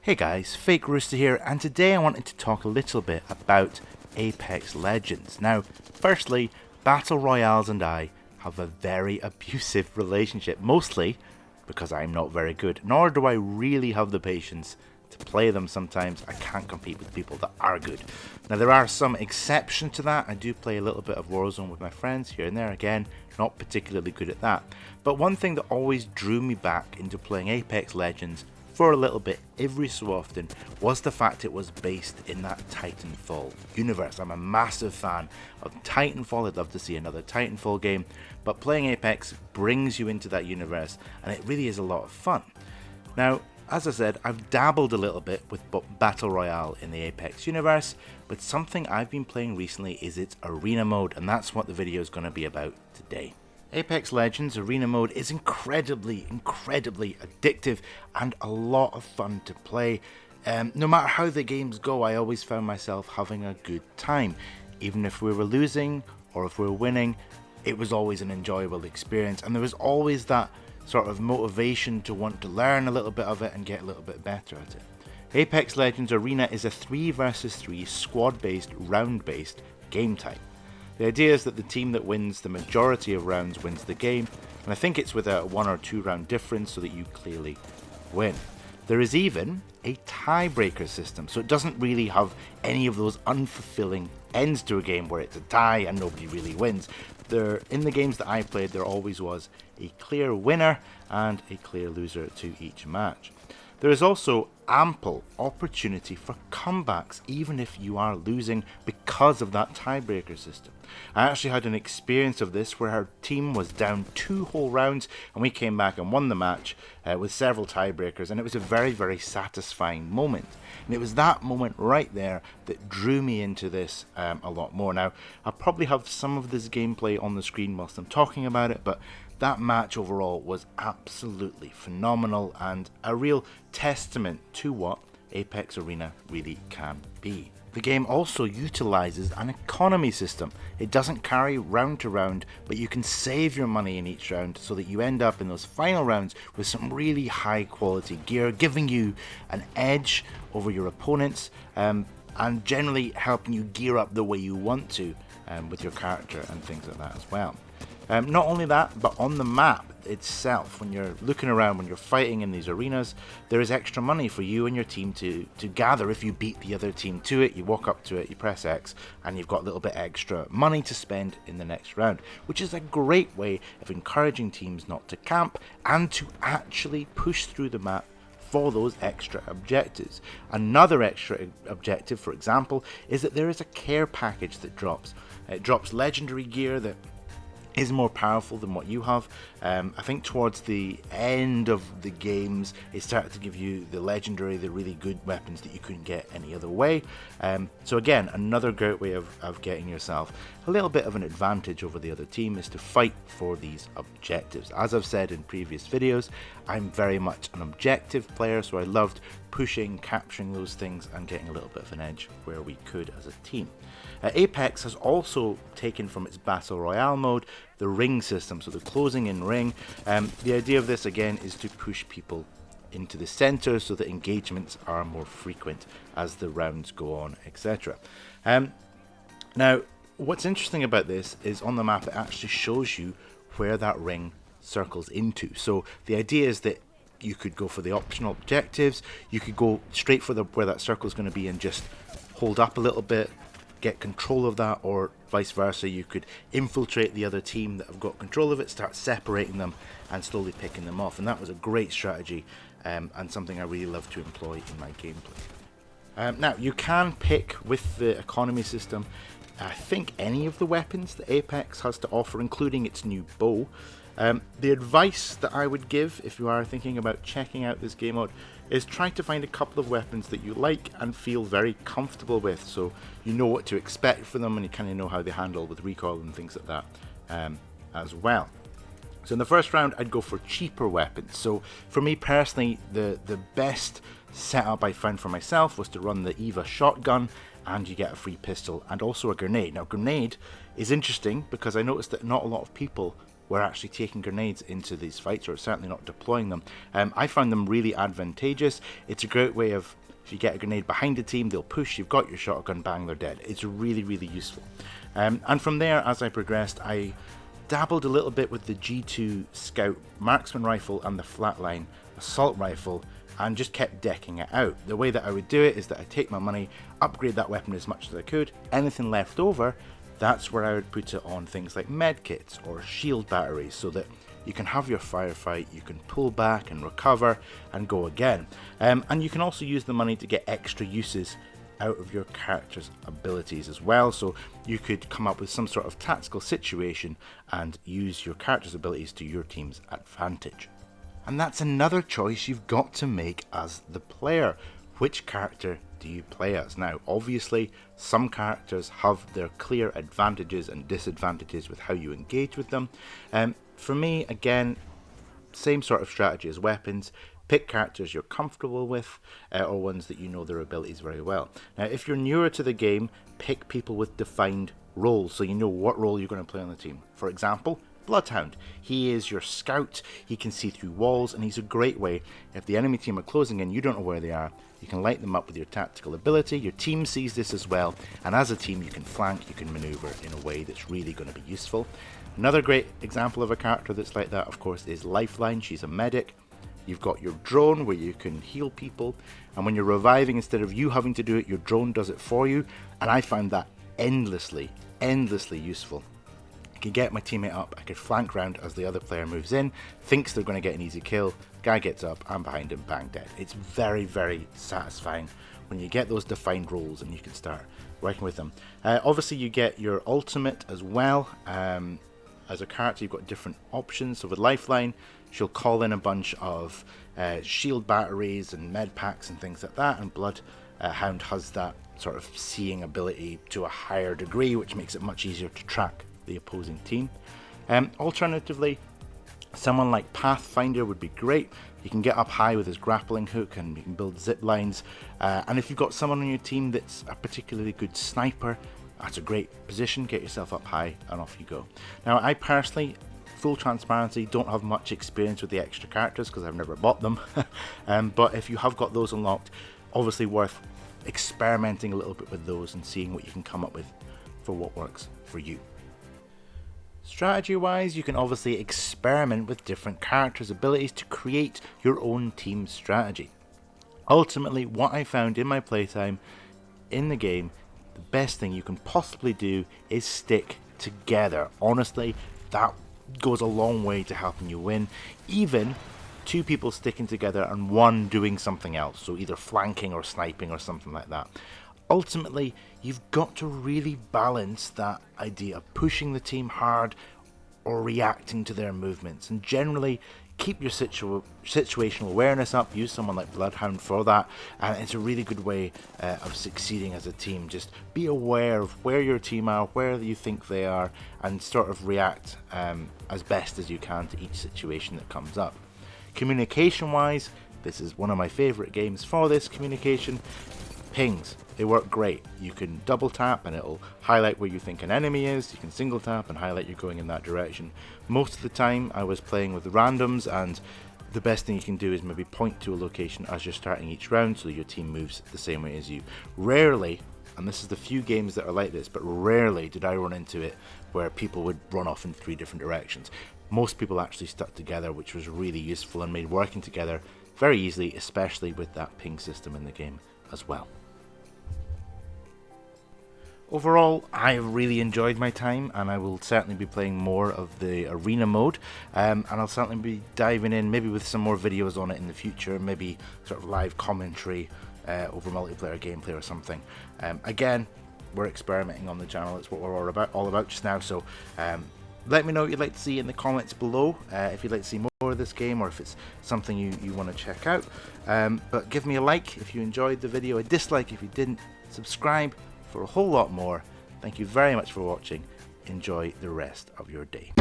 Hey guys, Fake Rooster here, and today I wanted to talk a little bit about Apex Legends. Now, firstly, Battle Royales and I have a very abusive relationship, mostly because I'm not very good, nor do I really have the patience to play them sometimes. I can't compete with people that are good. Now, there are some exceptions to that. I do play a little bit of Warzone with my friends here and there, again, not particularly good at that. But one thing that always drew me back into playing Apex Legends for a little bit every so often was the fact it was based in that Titanfall universe. I'm a massive fan of Titanfall. I'd love to see another Titanfall game, but playing Apex brings you into that universe and it really is a lot of fun. Now, as I said, I've dabbled a little bit with Battle Royale in the Apex universe, but something I've been playing recently is its arena mode, and that's what the video is going to be about today. Apex Legends Arena Mode is incredibly addictive and a lot of fun to play. No matter how the games go, I always found myself having a good time. Even if we were losing or if we were winning, it was always an enjoyable experience, and there was always that sort of motivation to want to learn a little bit of it and get a little bit better at it. Apex Legends Arena is a 3 versus 3 squad-based, round-based game type. The idea is that the team that wins the majority of rounds wins the game, and I think it's with a 1 or 2 round difference so that you clearly win. There is even a tiebreaker system, so it doesn't really have any of those unfulfilling ends to a game where it's a tie and nobody really wins. In the games that I played, there always was a clear winner and a clear loser to each match. There is also ample opportunity for comebacks even if you are losing because of that tiebreaker system. I actually had an experience of this where our team was down 2 whole rounds and we came back and won the match with several tiebreakers, and it was a very satisfying moment. And it was that moment right there that drew me into this a lot more. Now, I'll probably have some of this gameplay on the screen whilst I'm talking about it, but that match overall was absolutely phenomenal and a real testament to what Apex Arena really can be. The game also utilizes an economy system. It doesn't carry round to round, but you can save your money in each round so that you end up in those final rounds with some really high quality gear, giving you an edge over your opponents and generally helping you gear up the way you want to with your character and things like that as well. Not only that, but on the map itself, when you're looking around, when you're fighting in these arenas, there is extra money for you and your team to gather. If you beat the other team to it, you walk up to it, you press X, and you've got a little bit extra money to spend in the next round, which is a great way of encouraging teams not to camp and to actually push through the map for those extra objectives. Another extra objective, for example, is that there is a care package that drops. It drops legendary gear that is more powerful than what you have. I think towards the end of the games it started to give you the legendary, the really good weapons that you couldn't get any other way. So again, another great way of getting yourself a little bit of an advantage over the other team is to fight for these objectives. As I've said in previous videos, I'm very much an objective player, so I loved pushing, capturing those things and getting a little bit of an edge where we could as a team. Apex has also taken from its Battle Royale mode the ring system, so the closing in ring. The idea of this again is to push people into the center so that engagements are more frequent as the rounds go on, etc. Now, what's interesting about this is on the map it actually shows you where that ring circles into. So the idea is that you could go for the optional objectives, you could go straight for where that circle is going to be and just hold up a little bit, get control of that, or vice versa. You could infiltrate the other team that have got control of it, start separating them and slowly picking them off, and that was a great strategy and something I really love to employ in my gameplay. Now, you can pick with the economy system I think any of the weapons that Apex has to offer, including its new bow. The advice that I would give if you are thinking about checking out this game mode is try to find a couple of weapons that you like and feel very comfortable with, so you know what to expect from them and you kind of know how they handle with recoil and things like that as well. So in the first round I'd go for cheaper weapons. So for me personally, the best setup I found for myself was to run the EVA shotgun, and you get a free pistol and also a grenade. Now, grenade is interesting because I noticed that not a lot of people were actually taking grenades into these fights, or certainly not deploying them. I found them really advantageous. It's a great way of, if you get a grenade behind a team, they'll push, you've got your shotgun, bang, they're dead. It's really, really useful. And from there, as I progressed, I dabbled a little bit with the G2 Scout marksman rifle and the flatline assault rifle, and just kept decking it out. The way that I would do it is that I take my money, upgrade that weapon as much as I could, anything left over, that's where I would put it on things like medkits or shield batteries, so that you can have your firefight, you can pull back and recover and go again. And you can also use the money to get extra uses out of your character's abilities as well, so you could come up with some sort of tactical situation and use your character's abilities to your team's advantage. And that's another choice you've got to make as the player. Which character do you play as? Now, obviously, some characters have their clear advantages and disadvantages with how you engage with them. For me, again, same sort of strategy as weapons. Pick characters you're comfortable with, or ones that you know their abilities very well. Now, if you're newer to the game, pick people with defined roles, so you know what role you're going to play on the team. For example, Bloodhound. He is your scout, he can see through walls, and he's a great way, if the enemy team are closing in, you don't know where they are, you can light them up with your tactical ability. Your team sees this as well, and as a team you can flank, you can maneuver in a way that's really going to be useful. Another great example of a character that's like that, of course, is Lifeline. She's a medic. You've got your drone where you can heal people, and when you're reviving, instead of you having to do it, your drone does it for you, and I find that endlessly useful. I could get my teammate up, I could flank round as the other player moves in, thinks they're going to get an easy kill, guy gets up, I'm behind him, bang, dead. It's very satisfying when you get those defined roles and you can start working with them. Obviously you get your ultimate as well. As a character you've got different options, so with Lifeline she'll call in a bunch of shield batteries and med packs and things like that, and Bloodhound has that sort of seeing ability to a higher degree, which makes it much easier to track the opposing team. Alternatively, someone like Pathfinder would be great. He can get up high with his grappling hook and you can build zip lines, and if you've got someone on your team that's a particularly good sniper, that's a great position. Get yourself up high and off you go. Now, I personally, full transparency, don't have much experience with the extra characters because I've never bought them, but if you have got those unlocked, obviously worth experimenting a little bit with those and seeing what you can come up with for what works for you. Strategy wise, you can obviously experiment with different characters' abilities to create your own team strategy. Ultimately, what I found in my playtime in the game, the best thing you can possibly do is stick together. Honestly, that goes a long way to helping you win. Even two people sticking together and one doing something else, so either flanking or sniping or something like that. Ultimately, you've got to really balance that idea of pushing the team hard or reacting to their movements, and generally keep your situational awareness up. Use someone like Bloodhound for that, and it's a really good way of succeeding as a team. Just be aware of where your team are, where you think they are, and sort of react as best as you can to each situation that comes up. Communication wise, this is one of my favorite games for this communication. Pings, they work great. You can double tap and it'll highlight where you think an enemy is. You can single tap and highlight you're going in that direction. Most of the time I was playing with randoms, and the best thing you can do is maybe point to a location as you're starting each round so your team moves the same way as you. Rarely, and this is the few games that are like this, but rarely did I run into it where people would run off in 3 different directions. Most people actually stuck together, which was really useful and made working together very easily, especially with that ping system in the game as well. Overall, I really enjoyed my time, and I will certainly be playing more of the arena mode, and I'll certainly be diving in maybe with some more videos on it in the future, maybe sort of live commentary over multiplayer gameplay or something. Again, we're experimenting on the channel, it's what we're all about just now, so let me know what you'd like to see in the comments below, if you'd like to see more of this game, or if it's something you want to check out. But give me a like if you enjoyed the video, a dislike if you didn't, subscribe for a whole lot more. Thank you very much for watching. Enjoy the rest of your day.